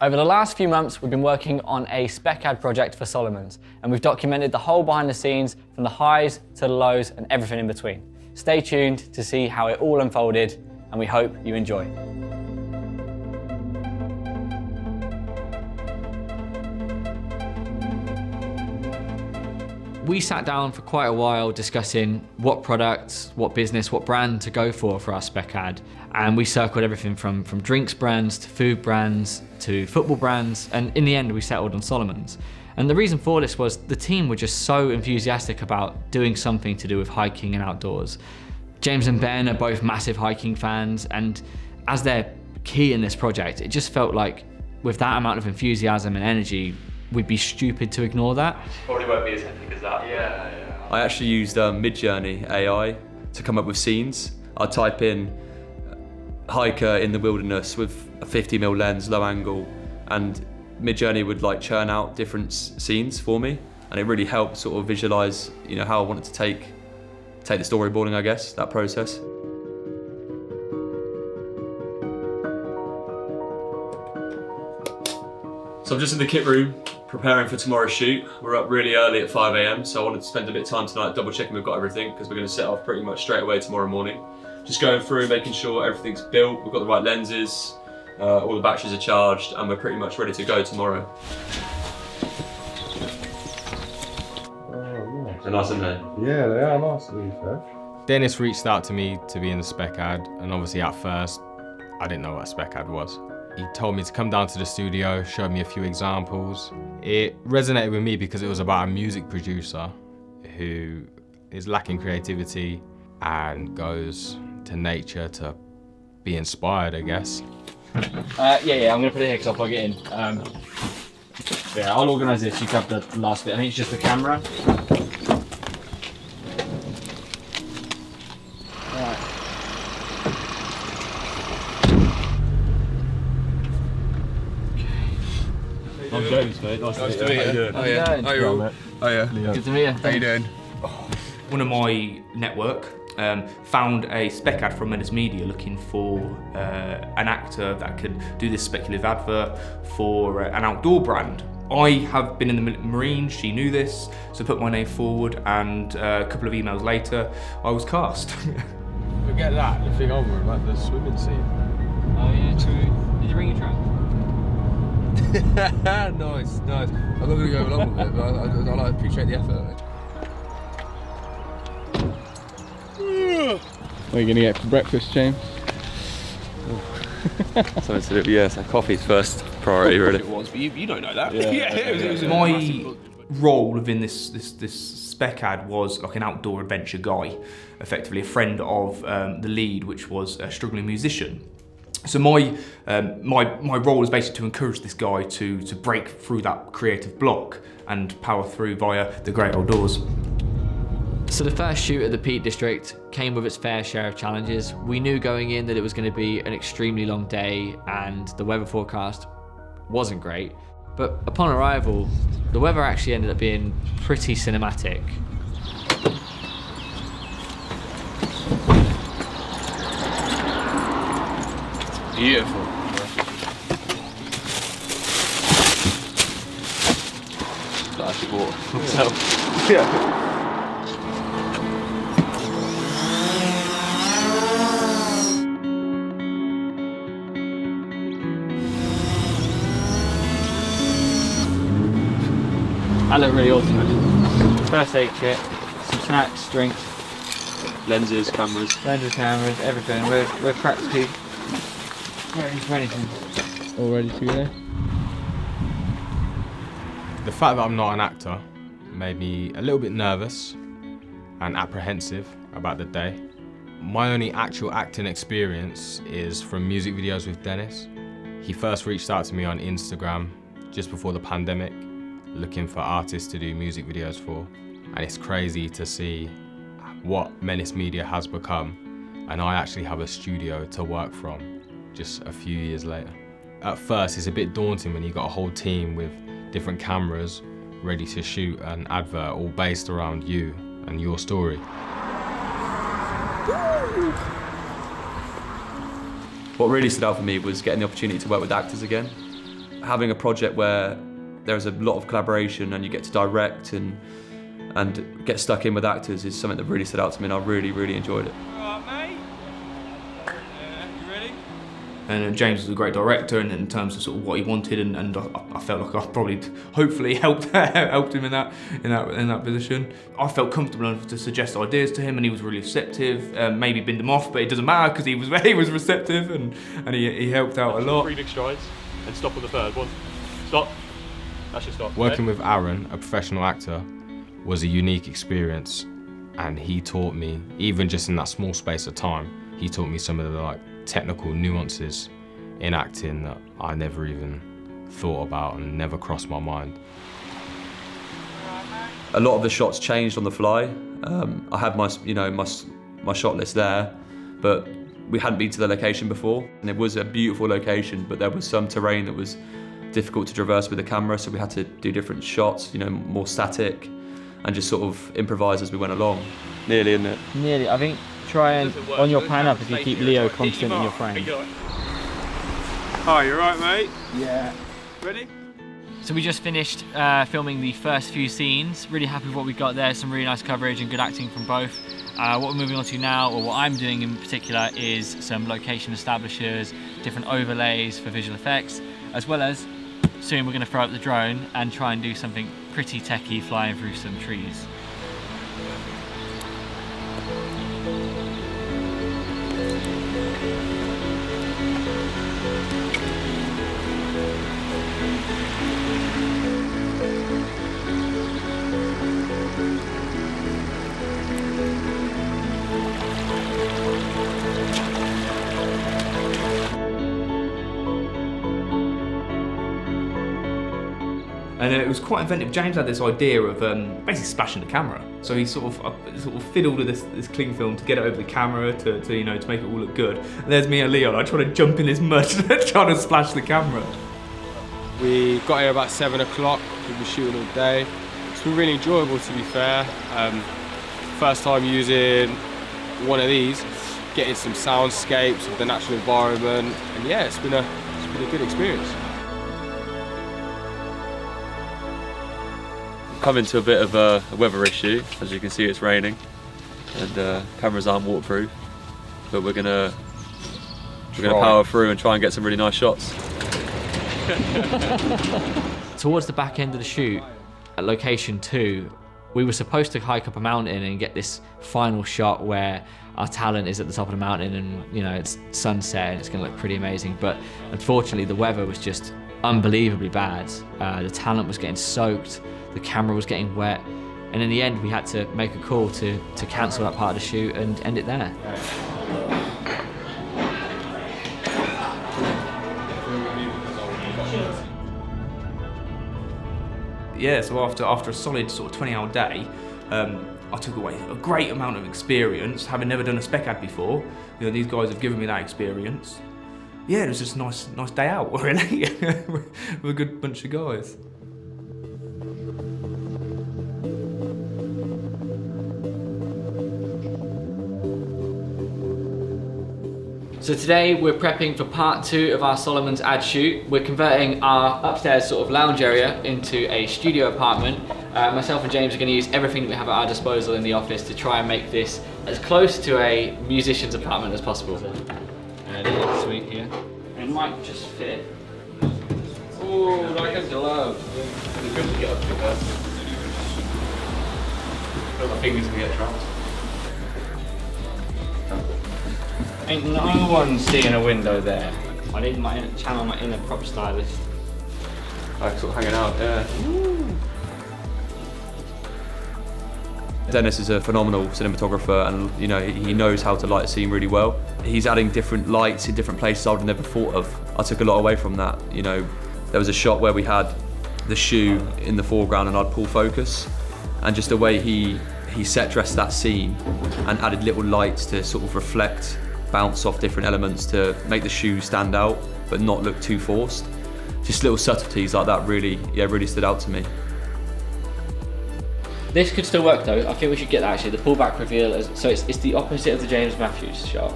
Over the last few months, we've been working on a spec-ad project for Salomon's, and we've documented the whole behind the scenes, from the highs to the lows and everything in between. Stay tuned to see how it all unfolded, and we hope you enjoy. We sat down for quite a while discussing what products, what business, what brand to go for our spec ad. And we circled everything from drinks brands to food brands to football brands. And in the end, we settled on Salomon's. And the reason for this was the team were just so enthusiastic about doing something to do with hiking and outdoors. James and Ben are both massive hiking fans. And as they're key in this project, it just felt like with that amount of enthusiasm and energy, we'd be stupid to ignore that. Probably won't be as hectic as that. Yeah. I actually used Midjourney AI to come up with scenes. I type in hiker in the wilderness with a 50mm lens, low angle, and Midjourney would like churn out different scenes for me, and it really helped sort of visualize, how I wanted to take the storyboarding, I guess, that process. So I'm just in the kit room, preparing for tomorrow's shoot. We're up really early at 5 AM, so I wanted to spend a bit of time tonight double checking we've got everything, because we're going to set off pretty much straight away tomorrow morning. Just going through, making sure everything's built, we've got the right lenses, all the batteries are charged, and we're pretty much ready to go tomorrow. Oh, nice. So nice, isn't it? Yeah, they are nice to be fair. Dennis reached out to me to be in the spec ad, and obviously at first, I didn't know what a spec ad was. He told me to come down to the studio, showed me a few examples. It resonated with me because it was about a music producer who is lacking creativity and goes to nature to be inspired, I guess. Yeah, I'm gonna put it here because I'll plug it in. Yeah, I'll organise this. You grab the last bit. I think it's just the camera. I'm James, mate. Nice to meet you. How you doing? Oh yeah. How you all? Oh yeah. Good to meet you. How you doing? One of my network found a spec ad from Menace Media looking for an actor that could do this speculative advert for an outdoor brand. I have been in the Marines, she knew this, so put my name forward, and a couple of emails later, I was cast. Forget that. The thing over about the swimming scene. Oh yeah, true. Did you bring your trunk? Nice. I'm not going to go along with it, but I appreciate the effort. What are you going to get for breakfast, James? Something to do, so coffee's first priority, really. It was, but you don't know that. Yeah. My role within this spec ad was like an outdoor adventure guy, effectively a friend of the lead, which was a struggling musician. So my role is basically to encourage this guy to break through that creative block and power through via the great outdoors. So the first shoot at the Peak District came with its fair share of challenges. We knew going in that it was going to be an extremely long day and the weather forecast wasn't great. But upon arrival, the weather actually ended up being pretty cinematic. Beautiful. Plastic water. Yeah. I look really awesome. First aid kit, some snacks, drinks, Lenses, cameras. cameras, everything. We're practically ready for anything. All ready to go there? The fact that I'm not an actor made me a little bit nervous and apprehensive about the day. My only actual acting experience is from music videos with Dennis. He first reached out to me on Instagram just before the pandemic, looking for artists to do music videos for. And it's crazy to see what Menace Media has become, and I actually have a studio to work from just a few years later. At first, it's a bit daunting when you've got a whole team with different cameras ready to shoot an advert all based around you and your story. What really stood out for me was getting the opportunity to work with actors again. having a project where there's a lot of collaboration and you get to direct and get stuck in with actors is something that really stood out to me, and I really enjoyed it. And James was a great director in terms of sort of what he wanted, and I felt like I probably, hopefully, helped him in that position. I felt comfortable enough to suggest ideas to him, and he was really receptive. Maybe binned them off, but it doesn't matter because he was receptive, and he helped out a lot. 3 big strides, and stop on the third one. Stop. That's your stop. Working with Aaron, a professional actor, was a unique experience, and he taught me, even just in that small space of time, he taught me some of the technical nuances in acting that I never even thought about and never crossed my mind. A lot of the shots changed on the fly. I had my shot list there, but we hadn't been to the location before. And it was a beautiful location, but there was some terrain that was difficult to traverse with the camera, so we had to do different shots, more static, and just sort of improvise as we went along. Nearly, isn't it? Nearly. I think try and, on your pan up, if you keep Leo constant in your frame. Hi, you alright, mate? Yeah. Ready? So we just finished filming the first few scenes. Really happy with what we got there. Some really nice coverage and good acting from both. What we're moving on to now, or what I'm doing in particular, is some location establishers, different overlays for visual effects, as well as soon we're going to throw up the drone and try and do something pretty techie, flying through some trees. And it was quite inventive. James had this idea of basically splashing the camera. So he sort of fiddled with this cling film to get it over the camera to make it all look good. And there's me and Leon. I try to jump in this mud, trying to splash the camera. We got here about 7 o'clock. We were shooting all day. It's been really enjoyable, to be fair. First time using one of these, getting some soundscapes of the natural environment, and yeah, it's been a good experience. Come into a bit of a weather issue. As you can see, it's raining, and cameras aren't waterproof. But we're gonna power through and try and get some really nice shots. Towards the back end of the shoot, at location 2, we were supposed to hike up a mountain and get this final shot where our talent is at the top of the mountain, and it's sunset and it's going to look pretty amazing. But unfortunately, the weather was just unbelievably bad. The talent was getting soaked. The camera was getting wet, and in the end we had to make a call to cancel that part of the shoot and end it there. Yeah, so after a solid sort of 20-hour day, I took away a great amount of experience, having never done a spec-ad before. These guys have given me that experience. Yeah, it was just a nice day out, really, with a good bunch of guys. So today we're prepping for part 2 of our Salomon's ad shoot. We're converting our upstairs sort of lounge area into a studio apartment. Myself and James are going to use everything that we have at our disposal in the office to try and make this as close to a musician's apartment as possible. And it looks sweet here. It might just fit. Oh, like a glove. It's good to get up to that. My fingers can get trapped. Ain't no one seeing a window there. I need my channel my inner prop stylist. Like sort of hanging out, yeah. Dennis is a phenomenal cinematographer, and he knows how to light a scene really well. He's adding different lights in different places I would have never thought of. I took a lot away from that. There was a shot where we had the shoe in the foreground and I'd pull focus, and just the way he set dressed that scene and added little lights to sort of reflect, bounce off different elements to make the shoe stand out but not look too forced. Just little subtleties like that really stood out to me. This could still work though. I think we should get that actually. The pullback reveal, so it's the opposite of the James Matthews shot.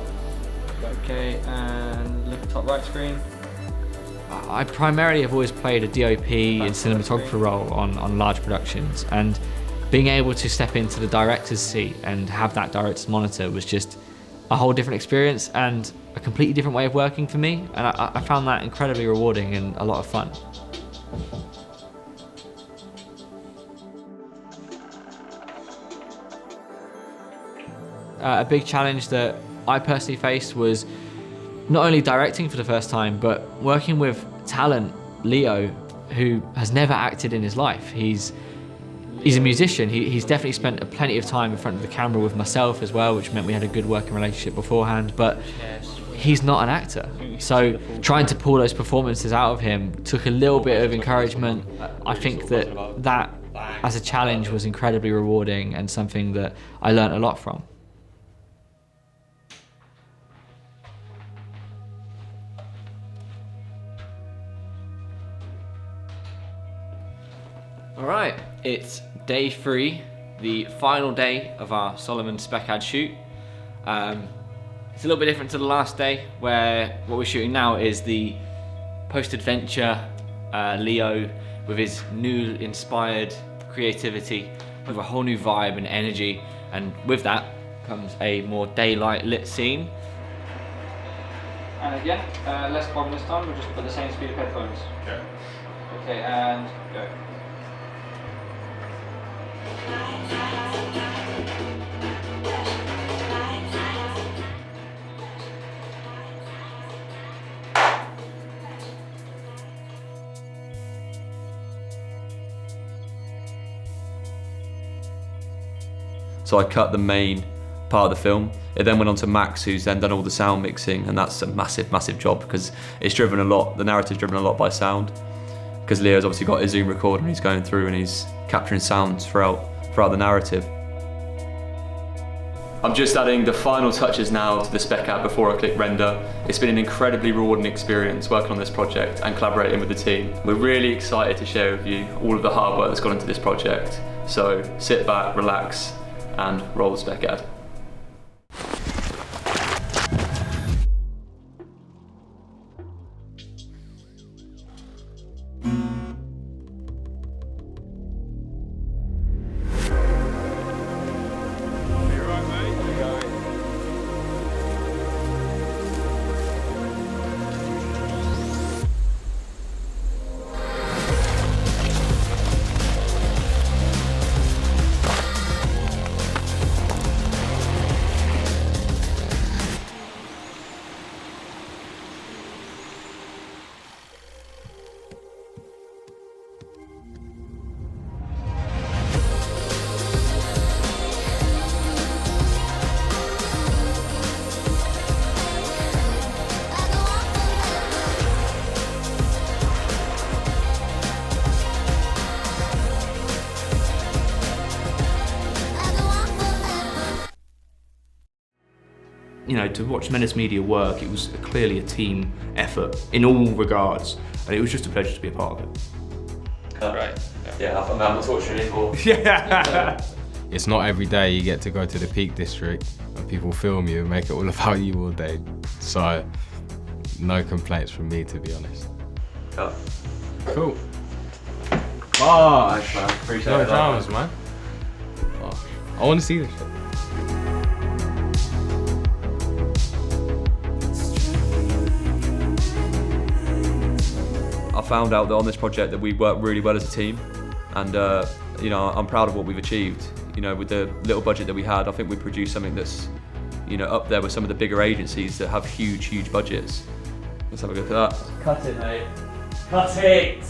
Okay, and look at top right screen. I primarily have always played a DOP and cinematographer role on large productions, and being able to step into the director's seat and have that director's monitor was just a whole different experience and a completely different way of working for me, and I found that incredibly rewarding and a lot of fun. A big challenge that I personally faced was not only directing for the first time, but working with talent, Leo, who has never acted in his life. He's a musician. He's definitely spent plenty of time in front of the camera with myself as well, which meant we had a good working relationship beforehand, but he's not an actor. So trying to pull those performances out of him took a little bit of encouragement. I think that as a challenge was incredibly rewarding and something that I learned a lot from. All right, it's day 3, the final day of our Salomon spec-ad shoot. It's a little bit different to the last day, where what we're shooting now is the post-adventure Leo with his new inspired creativity, with a whole new vibe and energy, and with that comes a more daylight lit scene. And again, less bomb this time, we'll just put the same speed of headphones. Okay, and go. So I cut the main part of the film. It then went on to Max, who's then done all the sound mixing, and that's a massive, massive job because it's driven a lot, the narrative's driven a lot by sound. Because Leo's obviously got his Zoom recorder and he's going through and he's capturing sounds throughout the narrative. I'm just adding the final touches now to the spec-ad before I click render. It's been an incredibly rewarding experience working on this project and collaborating with the team. We're really excited to share with you all of the hard work that's gone into this project. So sit back, relax, and roll the spec-ad. You know, to watch Menace Media work, it was clearly a team effort in all regards, and it was just a pleasure to be a part of it. Right. Yeah, I'm not torturing anymore. Yeah. It's not every day you get to go to the Peak District and people film you and make it all about you all day. So, no complaints from me, to be honest. Cool. Oh, Thanks, man. Appreciate no it. dramas, man. Oh, I want to see this shit. I found out that on this project that we work really well as a team, and you know, I'm proud of what we've achieved. You know, with the little budget that we had, I think we produced something that's, you know, up there with some of the bigger agencies that have huge, huge budgets. Let's have a look at that. Cut it, mate. Cut it!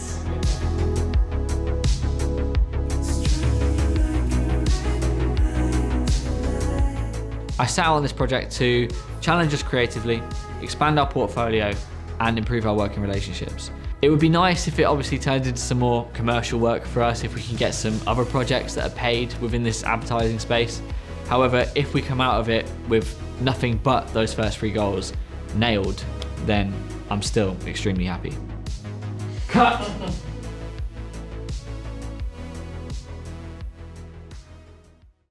I set out on this project to challenge us creatively, expand our portfolio, and improve our working relationships. It would be nice if it obviously turned into some more commercial work for us, if we can get some other projects that are paid within this advertising space. However, if we come out of it with nothing but those first 3 goals nailed, then I'm still extremely happy. Cut!